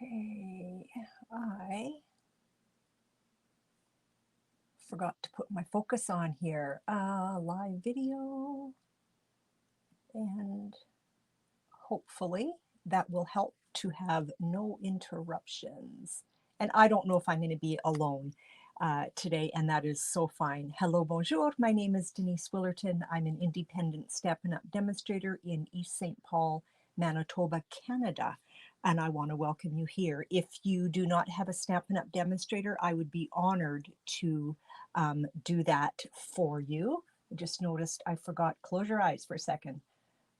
Okay, I forgot to put my focus on here. Live video, and hopefully that will help to have no interruptions. And I don't know if I'm going to be alone today, and that is so fine. Hello, bonjour. My name is Denise Willerton. I'm an independent Stampin' Up demonstrator in East St. Paul, Manitoba, Canada. And I want to welcome you here. If you do not have a Stampin' Up demonstrator, I would be honored to do that for you. I just noticed I forgot, close your eyes for a second.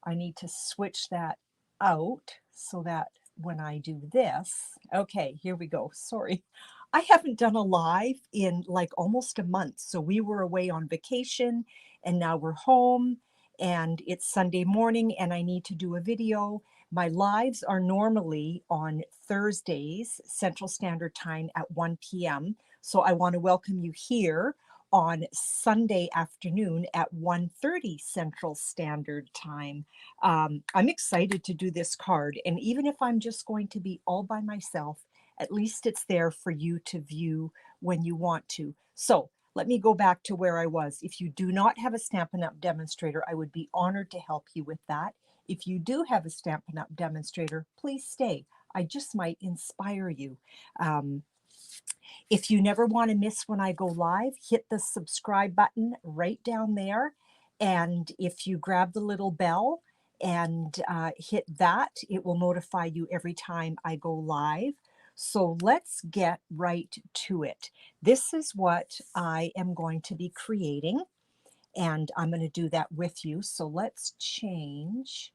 I need to switch that out so that when I do this, okay, here we go. Sorry. I haven't done a live in like almost a month. So we were away on vacation and now we're home and it's Sunday morning and I need to do a video. My lives are normally on Thursdays, Central Standard Time at 1 p.m. So I want to welcome you here on Sunday afternoon at 1:30 Central Standard Time. I'm excited to do this card, and even if I'm just going to be all by myself, at least it's there for you to view when you want to. So let me go back to where I was. If you do not have a Stampin' Up demonstrator, I would be honored to help you with that. If you do have a Stampin' Up demonstrator, please stay. I just might inspire you. If you never want to miss when I go live, hit the subscribe button right down there. And if you grab the little bell and hit that, it will notify you every time I go live. So let's get right to it. This is what I am going to be creating, and I'm going to do that with you. So let's change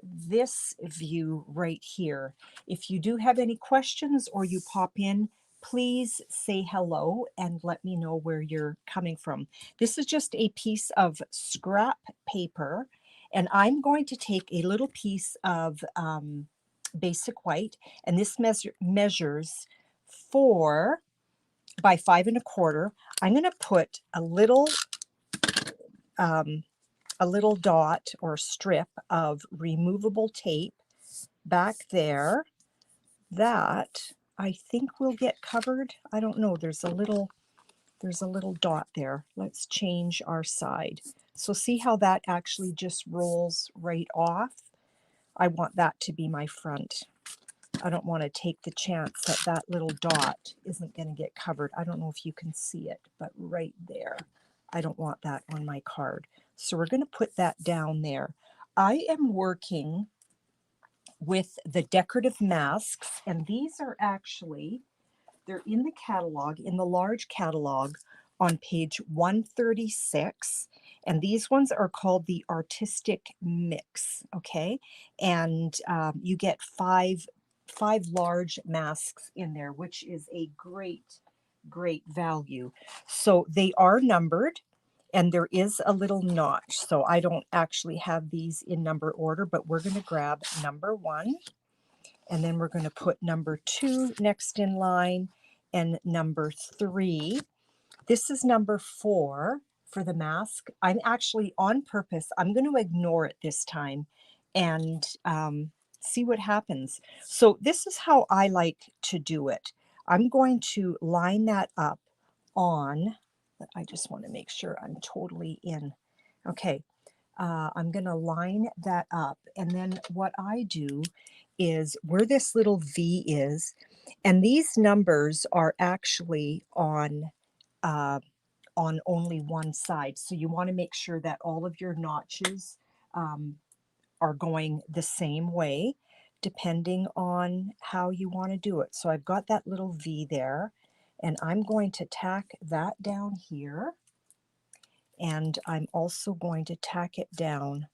this view right here. If you do have any questions or you pop in, please say hello and let me know where you're coming from. This is just a piece of scrap paper, and I'm going to take a little piece of basic white, and this measures 4 by 5 1/4. I'm going to put a little dot or strip of removable tape back there that I think will get covered. I don't know. There's a little dot there. Let's change our side. So see how that actually just rolls right off? I want that to be my front. I don't want to take the chance that that little dot isn't going to get covered. I don't know if you can see it, but right there. I don't want that on my card. So we're going to put that down there. I am working with the decorative masks, and these are actually, they're in the catalog, in the large catalog on page 136, and these ones are called the Artistic Mix, okay? And you get five large masks in there, which is a great value. So they are numbered, and there is a little notch. So I don't actually have these in number order, but we're going to grab number 1, and then we're going to put number 2 next in line, and number 3. This is number 4 for the mask. I'm actually, on purpose, I'm going to ignore it this time and see what happens. So this is how I like to do it. I'm going to line that up on, I just want to make sure I'm totally in. Okay, I'm going to line that up, and then what I do is where this little V is, and these numbers are actually on only one side. So you want to make sure that all of your notches are going the same way, depending on how you want to do it. So I've got that little V there, and I'm going to tack that down here. And I'm also going to tack it down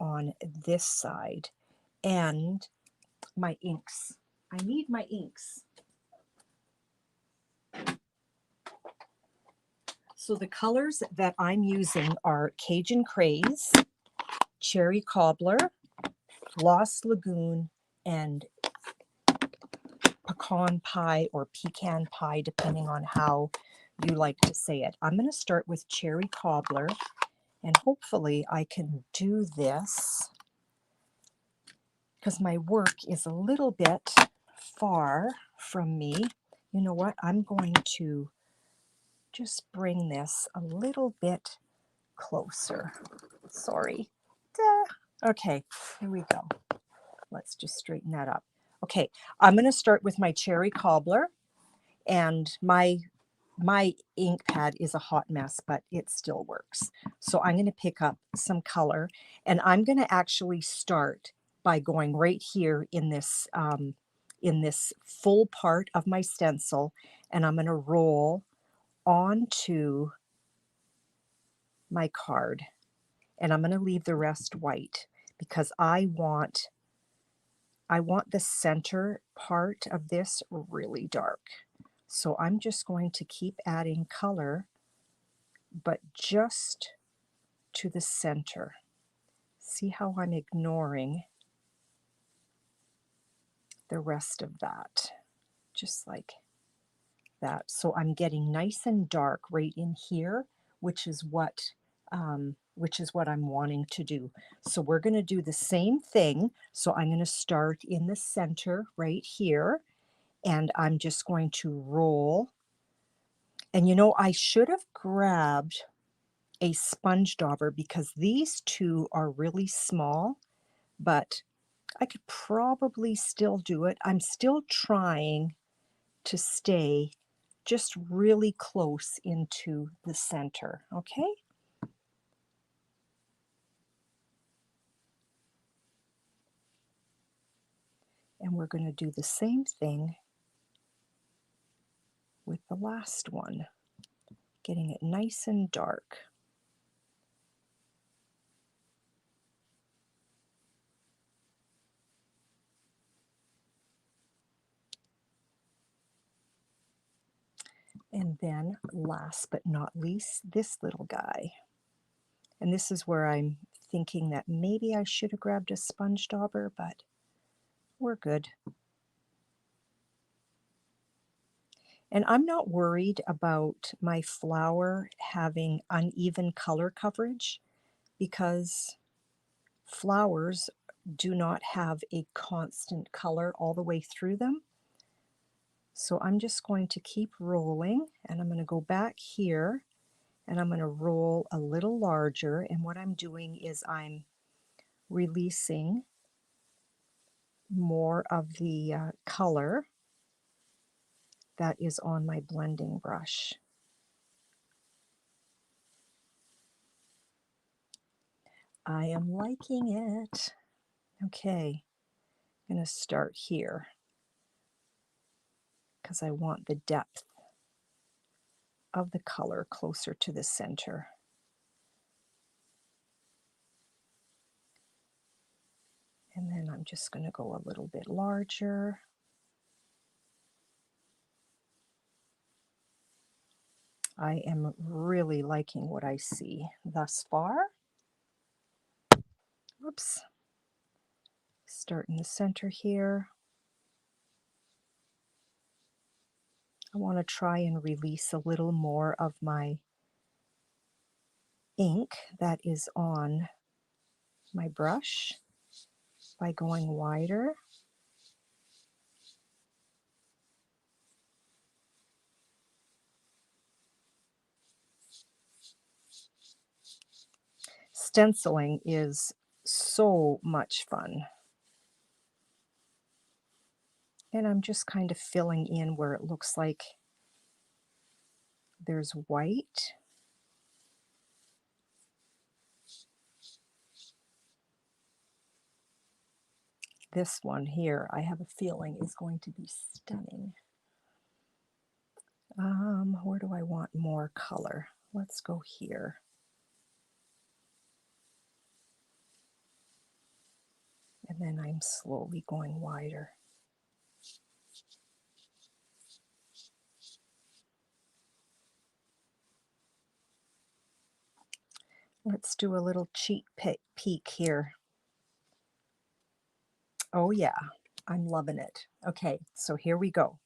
on this side. And my inks. I need my inks. So the colors that I'm using are Cajun Craze, Cherry Cobbler, Lost Lagoon, and Pecan Pie or Pecan Pie, depending on how you like to say it. I'm going to start with Cherry Cobbler, and hopefully I can do this because my work is a little bit far from me. You know what? I'm going to just bring this a little bit closer. Sorry. Okay, here we go. Let's just straighten that up. Okay, I'm going to start with my cherry cobbler, and my ink pad is a hot mess, but it still works. So I'm going to pick up some color, and I'm going to actually start by going right here in this full part of my stencil, and I'm going to roll onto my card, and I'm going to leave the rest white because I want the center part of this really dark. So I'm just going to keep adding color, but just to the center. See how I'm ignoring the rest of that, just like that. So I'm getting nice and dark right in here, which is what I'm wanting to do. So we're going to do the same thing. So I'm going to start in the center right here, and I'm just going to roll. And you know, I should have grabbed a sponge dauber because these two are really small, but I could probably still do it. I'm still trying to stay just really close into the center, okay? And we're going to do the same thing with the last one, getting it nice and dark. And then last but not least, this little guy. And this is where I'm thinking that maybe I should have grabbed a sponge dauber, but we're good. And I'm not worried about my flower having uneven color coverage because flowers do not have a constant color all the way through them. So I'm just going to keep rolling, and I'm going to go back here, and I'm going to roll a little larger. And what I'm doing is I'm releasing more of the color that is on my blending brush. I am liking it. Okay, I'm going to start here because I want the depth of the color closer to the center. And then I'm just going to go a little bit larger. I am really liking what I see thus far. Whoops. Start in the center here. I want to try and release a little more of my ink that is on my brush by going wider. Stenciling is so much fun. And I'm just kind of filling in where it looks like there's white. This one here, I have a feeling is going to be stunning. Where do I want more color? Let's go here. And then I'm slowly going wider. Let's do a little cheek peek here. Oh yeah, I'm loving it. Okay, so here we go.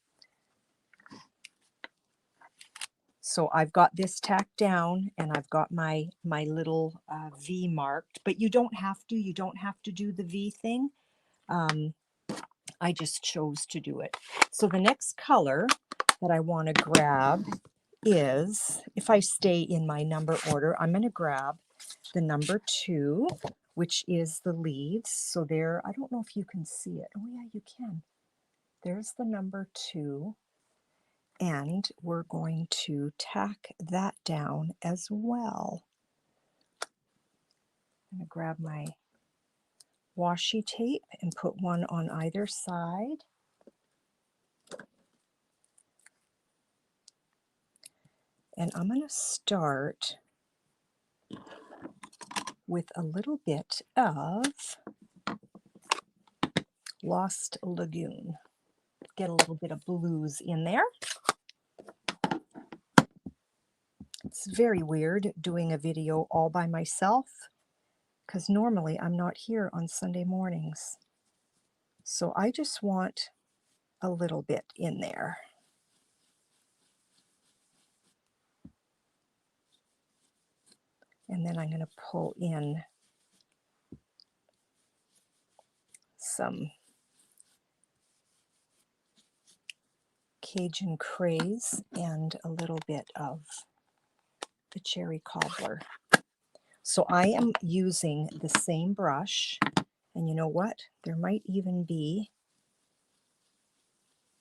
So I've got this tacked down, and I've got my little V marked, but you don't have to do the V thing. I just chose to do it. So the next color that I want to grab is, if I stay in my number order, I'm going to grab the number 2, which is the leaves. So there, I don't know if you can see it. Oh yeah, you can. There's the number 2. And we're going to tack that down as well. I'm going to grab my washi tape and put one on either side. And I'm going to start with a little bit of Lost Lagoon. Get a little bit of blues in there. It's very weird doing a video all by myself because normally I'm not here on Sunday mornings. So I just want a little bit in there. And then I'm going to pull in some Cajun craze and a little bit of the cherry cobbler. So I am using the same brush, and you know what? There might even be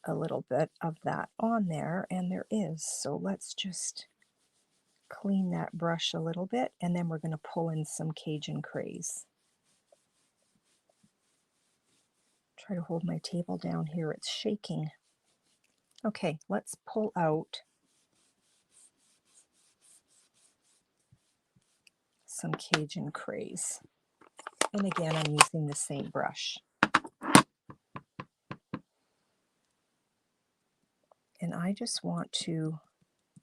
a little bit of that on there, and there is. So let's just clean that brush a little bit, and then we're going to pull in some Cajun craze. Try to hold my table down here, it's shaking. Okay, let's pull out some Cajun craze. And again, I'm using the same brush. And I just want to,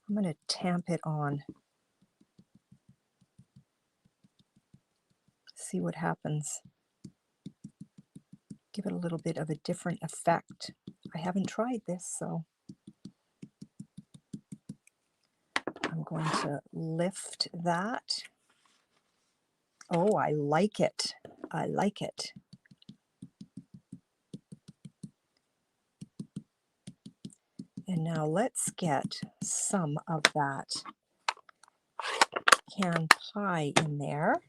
I'm going to tamp it on. See what happens. Give it a little bit of a different effect. I haven't tried this, so I'm going to lift that. Oh, I like it. I like it. And now let's get some of that can pie in there.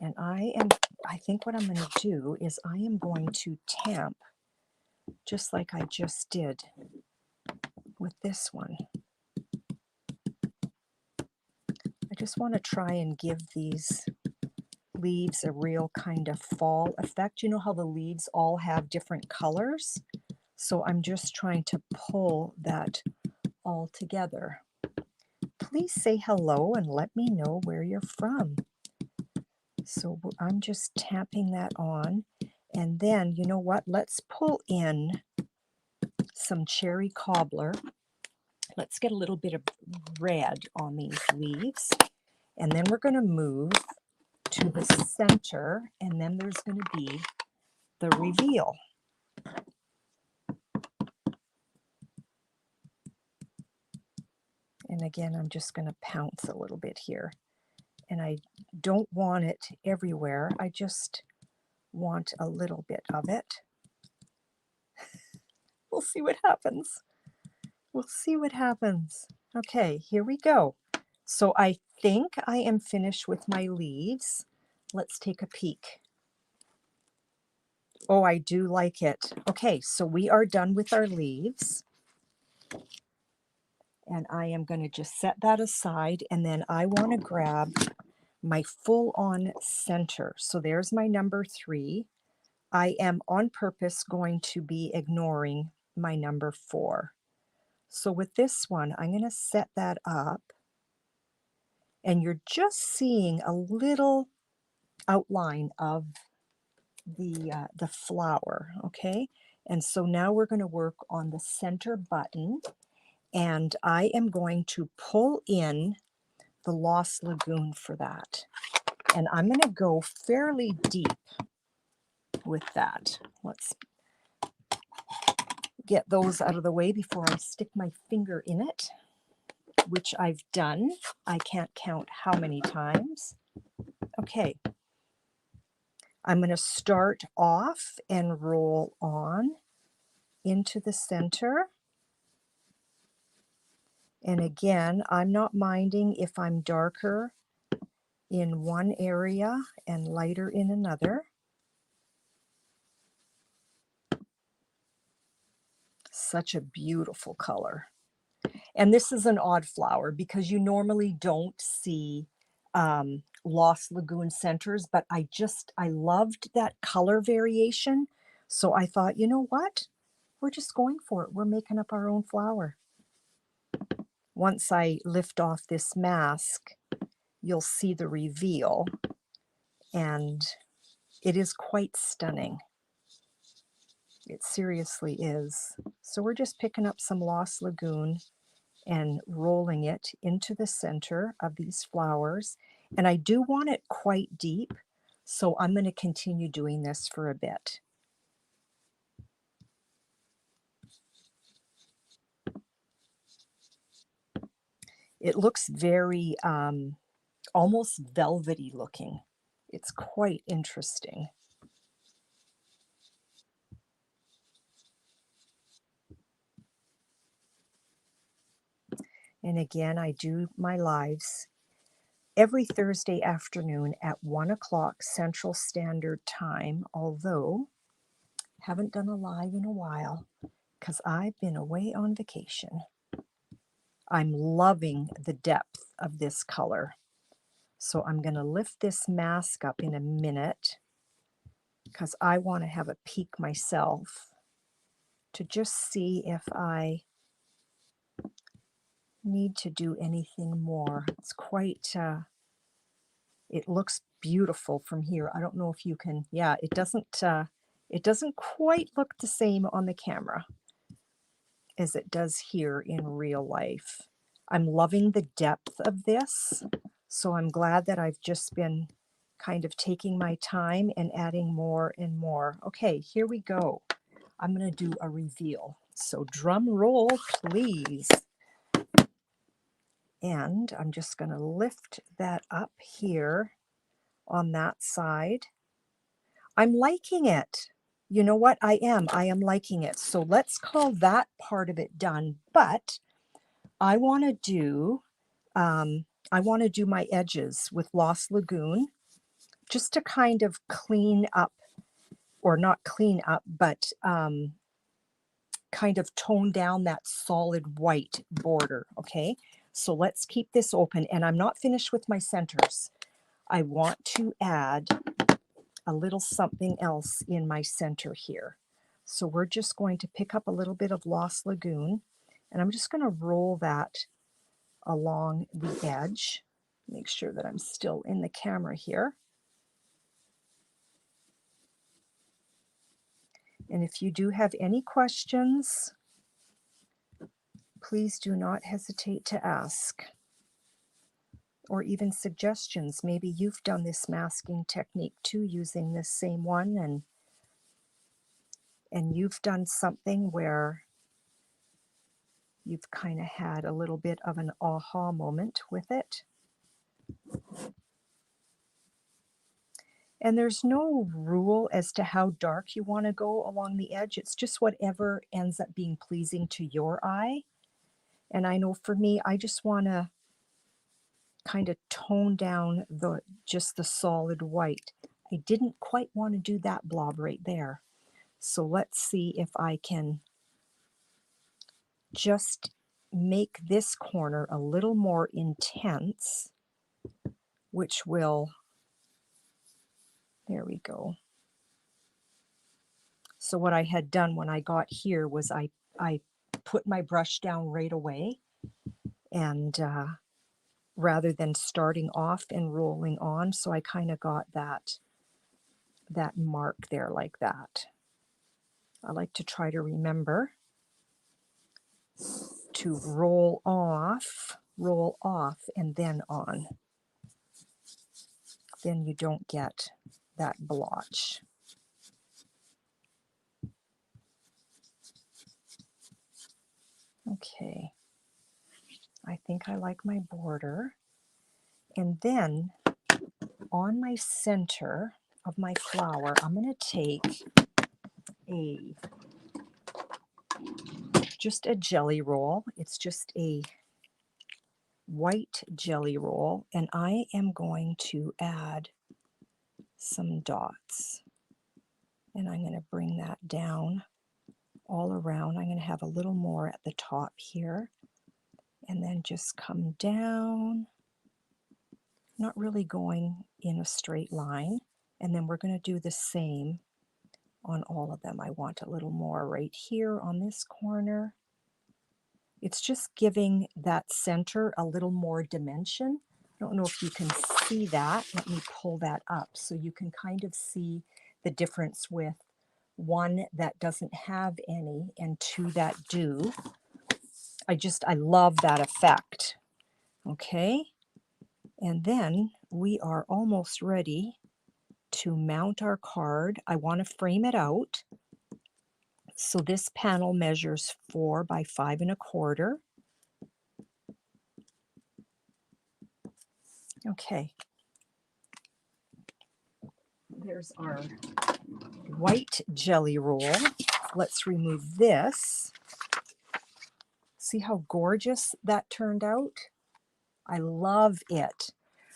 And I think what I'm going to do is I am going to tamp just like I just did with this one. I just want to try and give these leaves a real kind of fall effect. You know how the leaves all have different colors? So I'm just trying to pull that all together. Please say hello and let me know where you're from. So I'm just tapping that on. And then, you know what? Let's pull in some cherry cobbler. Let's get a little bit of red on these leaves. And then we're going to move to the center, and then there's going to be the reveal. And again, I'm just going to pounce a little bit here. And I don't want it everywhere. I just want a little bit of it. We'll see what happens. We'll see what happens. Okay, here we go. So I think I am finished with my leaves. Let's take a peek. Oh, I do like it. Okay, so we are done with our leaves. And I am going to just set that aside, and then I want to grab my full-on center. So there's my number 3. I am on purpose going to be ignoring my number 4. So with this one, I'm going to set that up, and you're just seeing a little outline of the flower, okay? And so now we're going to work on the center button, and I am going to pull in the Lost Lagoon for that. And I'm going to go fairly deep with that. Let's get those out of the way before I stick my finger in it, which I've done. I can't count how many times. Okay. I'm going to start off and roll on into the center. And again, I'm not minding if I'm darker in one area and lighter in another. Such a beautiful color. And this is an odd flower because you normally don't see Lost Lagoon centers, but I loved that color variation. So I thought, you know what? We're just going for it. We're making up our own flower. Once I lift off this mask, you'll see the reveal, and it is quite stunning. It seriously is. So we're just picking up some Lost Lagoon and rolling it into the center of these flowers. And I do want it quite deep, so I'm going to continue doing this for a bit. It looks very almost velvety looking. It's quite interesting. And again, I do my lives every Thursday afternoon at 1 o'clock Central Standard Time, although haven't done a live in a while because I've been away on vacation. I'm loving the depth of this color. So I'm going to lift this mask up in a minute because I want to have a peek myself to just see if I need to do anything more. It's quite, it looks beautiful from here. I don't know if you can, yeah, it doesn't quite look the same on the camera as it does here in real life. I'm loving the depth of this, so I'm glad that I've just been kind of taking my time and adding more and more. Okay, here we go. I'm going to do a reveal. So drum roll, please. And I'm just going to lift that up here on that side. I'm liking it. You know what? I am liking it. So let's call that part of it done. But I want to do my edges with Lost Lagoon just to kind of clean up, or not clean up, but kind of tone down that solid white border. Okay, so let's keep this open, and I'm not finished with my centers. I want to add a little something else in my center here. So we're just going to pick up a little bit of Lost Lagoon, and I'm just going to roll that along the edge. Make sure that I'm still in the camera here. And if you do have any questions, please do not hesitate to ask, or even suggestions. Maybe you've done this masking technique too, using this same one, and you've done something where you've kind of had a little bit of an aha moment with it. And there's no rule as to how dark you want to go along the edge. It's just whatever ends up being pleasing to your eye. And I know for me, I just want to kind of tone down just the solid white. I didn't quite want to do that blob right there. So let's see if I can just make this corner a little more intense, which will, there we go. So what I had done when I got here was I put my brush down right away, and rather than starting off and rolling on, so I kind of got that mark there like that. I like to try to remember to roll off, and then on. Then you don't get that blotch. Okay, I think I like my border. And then on my center, of my flour, I'm going to take just a jelly roll. It's just a white jelly roll, and I am going to add some dots. And I'm going to bring that down all around. I'm going to have a little more at the top here, and then just come down, not really going in a straight line. And then we're going to do the same on all of them. I want a little more right here on this corner. It's just giving that center a little more dimension. I don't know if you can see that. Let me pull that up so you can kind of see the difference with one that doesn't have any and two that do. I love that effect. Okay, and then we are almost ready to mount our card. I want to frame it out. So this panel measures 4 by 5 1/4. Okay. There's our white jelly roll. Let's remove this. See how gorgeous that turned out? I love it.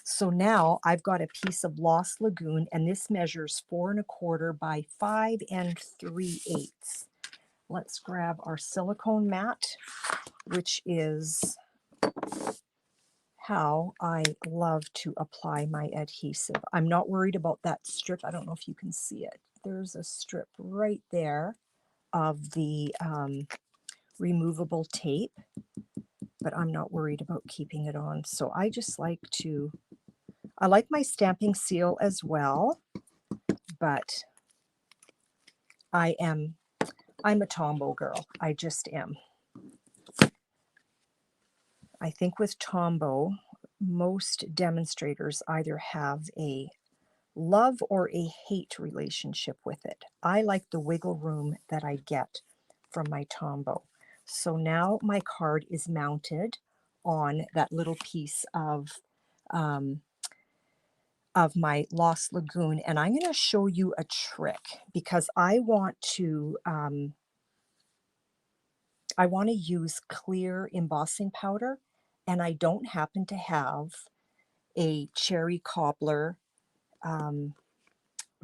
So now I've got a piece of Lost Lagoon, and this measures 4 1/4 by 5 3/8. Let's grab our silicone mat, which is how I love to apply my adhesive. I'm not worried about that strip. I don't know if you can see it. There's a strip right there of the removable tape, but I'm not worried about keeping it on. So I just like to, I like my stamping seal as well, but I'm a Tombow girl. I just am. I think with Tombow, most demonstrators either have a love or a hate relationship with it. I like the wiggle room that I get from my Tombow. So now my card is mounted on that little piece of my Lost Lagoon, and I'm going to show you a trick because I want to use clear embossing powder, and I don't happen to have a cherry cobbler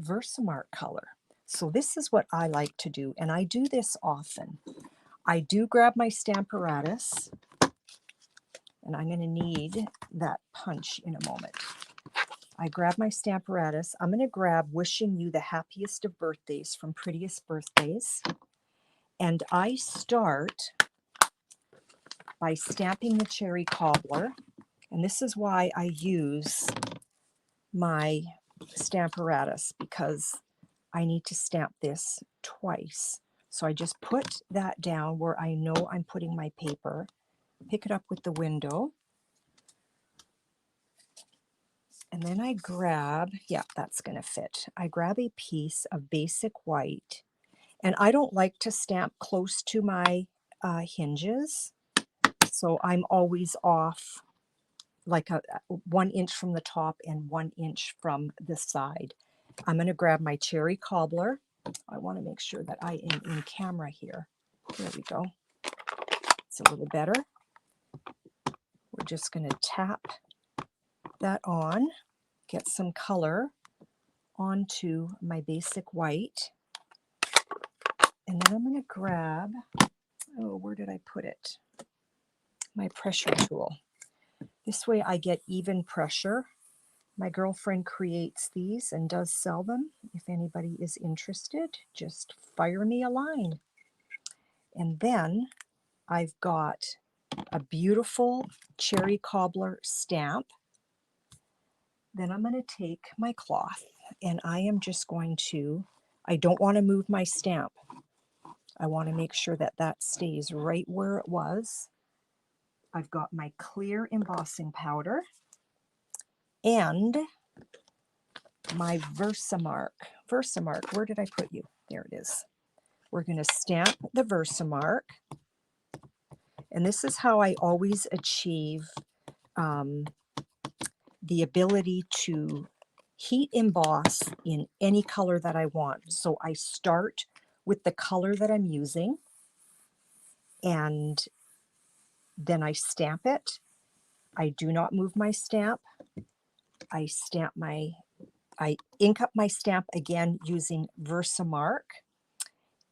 Versamark color. So this is what I like to do, and I do this often. I do grab my Stamparatus, and I'm going to need that punch in a moment. I grab my Stamparatus. I'm going to grab Wishing You the Happiest of Birthdays from Prettiest Birthdays, and I start by stamping the cherry cobbler, and this is why I use my Stamparatus, because I need to stamp this twice. So I just put that down where I know I'm putting my paper, pick it up with the window, and then I grab, yeah, that's going to fit. I grab a piece of basic white, and I don't like to stamp close to my hinges, so I'm always off like 1 inch from the top and 1 inch from the side. I'm going to grab my cherry cobbler. I want to make sure that I am in camera here. There we go. It's a little better. We're just going to tap that on, get some color onto my basic white. And then I'm going to grab, oh, where did I put it? My pressure tool. This way I get even pressure. My girlfriend creates these and does sell them. If anybody is interested, just fire me a line. And then I've got a beautiful cherry cobbler stamp. Then I'm going to take my cloth, and I am just going to, I don't want to move my stamp. I want to make sure that that stays right where it was. I've got my clear embossing powder and my Versamark. Versamark, where did I put you? There it is. We're going to stamp the Versamark. And this is how I always achieve the ability to heat emboss in any color that I want. So I start with the color that I'm using, and then I stamp it. I do not move my stamp. I ink up my stamp again using Versamark.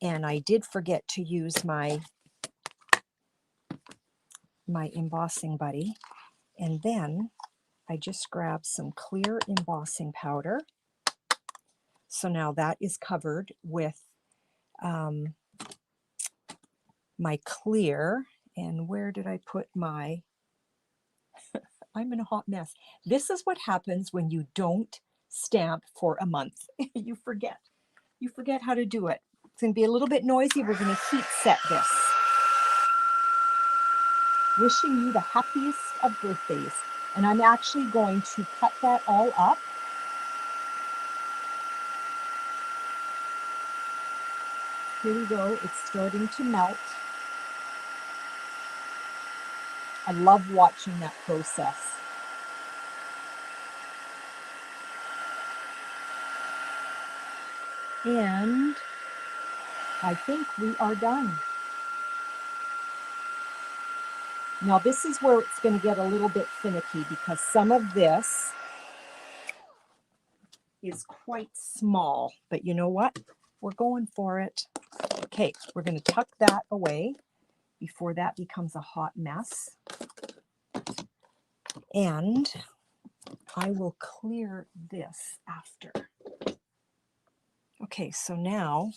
And I did forget to use my embossing buddy. And then I just grab some clear embossing powder. So now that is covered with my clear. And where did I put my... I'm in a hot mess. This is what happens when you don't stamp for a month. You forget. You forget how to do it. It's going to be a little bit noisy. We're going to heat set this. Wishing you the happiest of birthdays. And I'm actually going to cut that all up. Here we go. It's starting to melt. I love watching that process. And I think we are done. Now this is where it's going to get a little bit finicky because some of this is quite small, but you know what? We're going for it. Okay, we're going to tuck that away before that becomes a hot mess. And I will clear this after. Okay, so now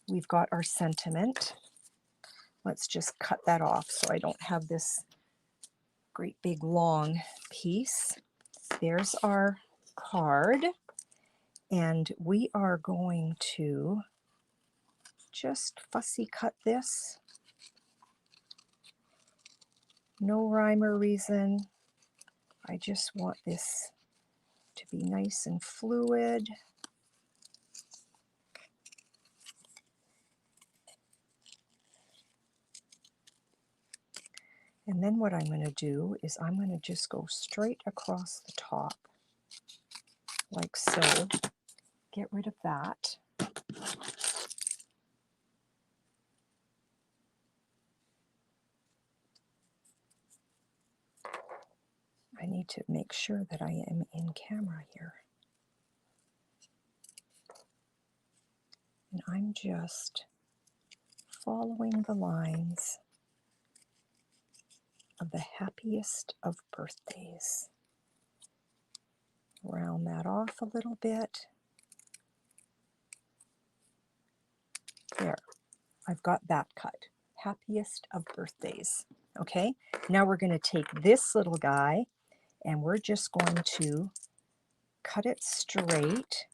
we've got our sentiment. Let's just cut that off so I don't have this great big long piece. There's our card, and we are going to just fussy cut this. No rhyme or reason. I just want this to be nice and fluid. And then what I'm going to do is I'm going to just go straight across the top, like so. Get rid of that. I need to make sure that I am in camera here. And I'm just following the lines of the happiest of birthdays. Round that off a little bit. There, I've got that cut. Happiest of birthdays. Okay, now we're going to take this little guy and we're just going to cut it straight,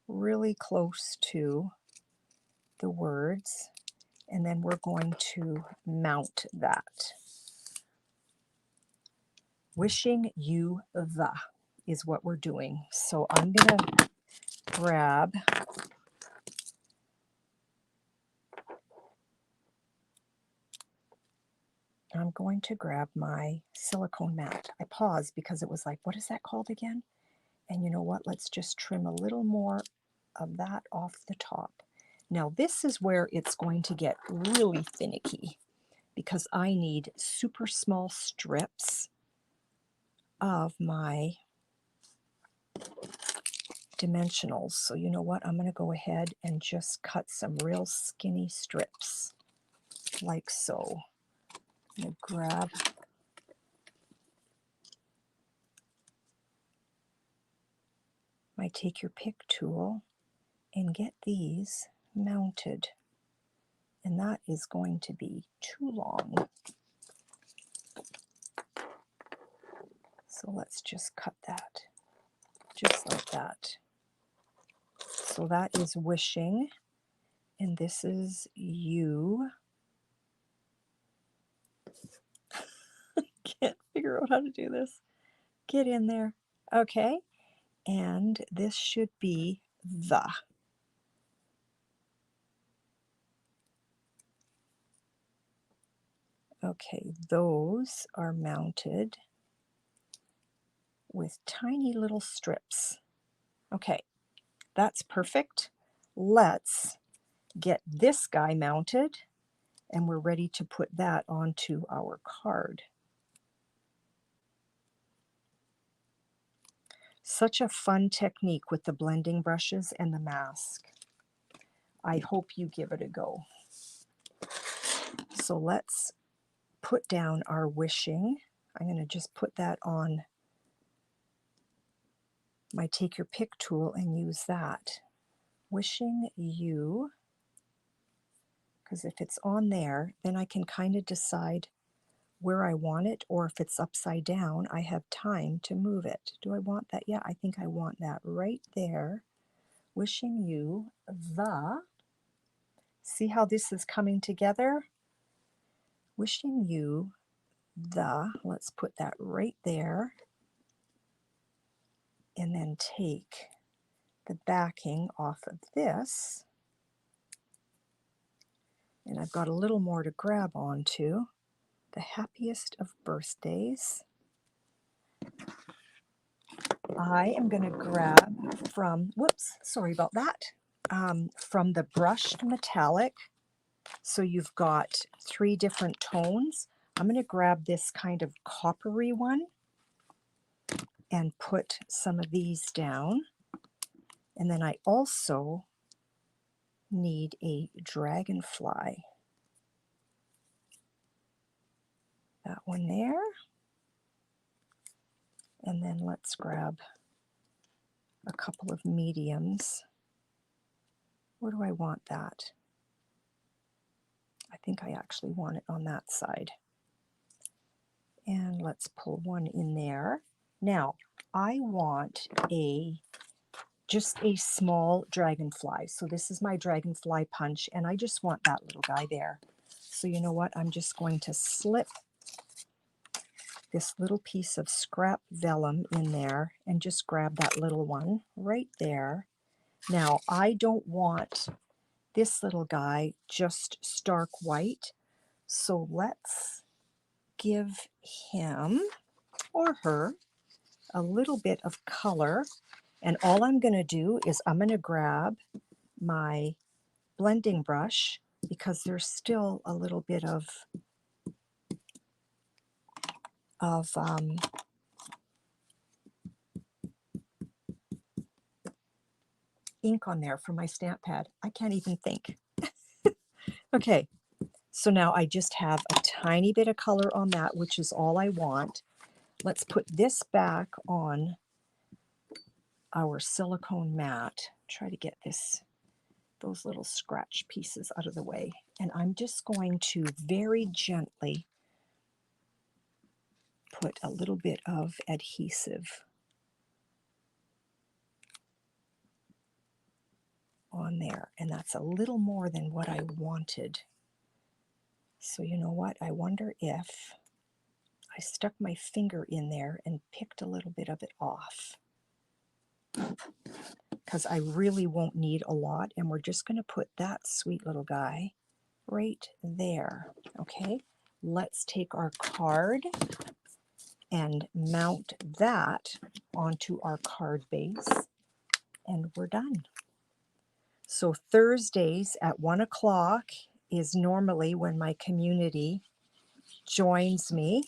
really close to the words, and then we're going to mount that. Wishing you the is what we're doing. So I'm going to grab my silicone mat. I paused because it was like, what is that called again? And you know what? Let's just trim a little more of that off the top. Now this is where it's going to get really finicky because I need super small strips of my dimensionals. So you know what? I'm going to go ahead and just cut some real skinny strips like so. I'm going to grab my take your pick tool and get these mounted. And that is going to be too long. So let's just cut that, just like that. So that is wishing, and this is you. Can't figure out how to do this. Get in there. Okay, and this should be the. Okay, those are mounted. with tiny little strips. Okay, that's perfect. Let's get this guy mounted, and we're ready to put that onto our card. Such a fun technique with the blending brushes and the mask. I hope you give it a go. So let's put down our wishing. I'm going to just put that on my Take Your Pick tool and use that. Wishing you, because if it's on there, then I can kind of decide where I want it, or if it's upside down, I have time to move it. Do I want that? Yeah, I think I want that right there. Wishing you the, see how this is coming together? Wishing you the, let's put that right there, and then take the backing off of this, and I've got a little more to grab onto. The happiest of birthdays. I am going to grab from, whoops, sorry about that, from the brushed metallic. So you've got 3 different tones. I'm going to grab this kind of coppery one and put some of these down. And then I also need a dragonfly. That one there. And then let's grab a couple of mediums. Where do I want that? I think I actually want it on that side. And let's pull one in there. Now, I want just a small dragonfly. So this is my dragonfly punch, and I just want that little guy there. So you know what? I'm just going to slip this little piece of scrap vellum in there and just grab that little one right there. Now, I don't want this little guy just stark white, so let's give him or her a little bit of color. And all I'm going to do is I'm going to grab my blending brush, because there's still a little bit of ink on there for my stamp pad. I can't even think. Okay, so now I just have a tiny bit of color on that, which is all I want. Let's put this back on our silicone mat. Try to get those little scratch pieces out of the way. And I'm just going to very gently put a little bit of adhesive on there, and that's a little more than what I wanted. So you know what? I wonder if I stuck my finger in there and picked a little bit of it off, because I really won't need a lot, and we're just going to put that sweet little guy right there. Okay, let's take our card and mount that onto our card base, and we're done. So Thursdays at 1 o'clock is normally when my community joins me.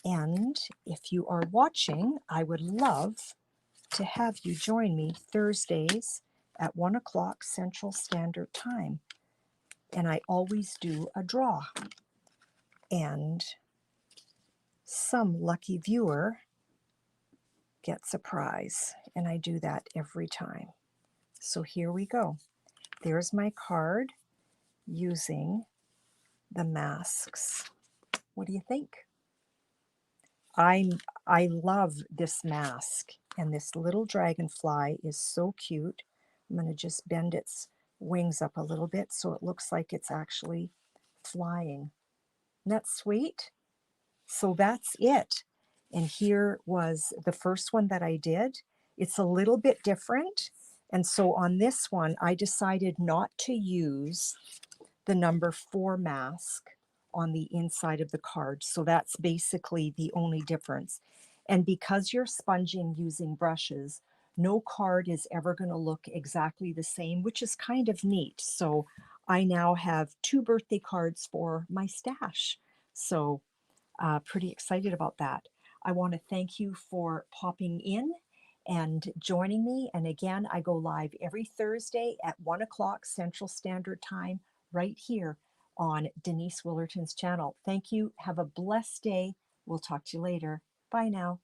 And if you are watching, I would love to have you join me Thursdays at 1 o'clock Central Standard Time. And I always do a draw. And some lucky viewer gets a prize. And I do that every time. So here we go. There's my card using the masks. What do you think? I love this mask, and this little dragonfly is so cute. I'm going to just bend its wings up a little bit so it looks like it's actually flying. Isn't that sweet? So that's it. And here was the first one that I did. It's a little bit different. And so on this one, I decided not to use the number 4 mask on the inside of the card. So that's basically the only difference. And because you're sponging using brushes, no card is ever going to look exactly the same, which is kind of neat. So I now have 2 birthday cards for my stash. So pretty excited about that. I want to thank you for popping in and joining me. And again, I go live every Thursday at 1 o'clock Central Standard Time right here on Denise Willerton's channel. Thank you. Have a blessed day. We'll talk to you later. Bye now.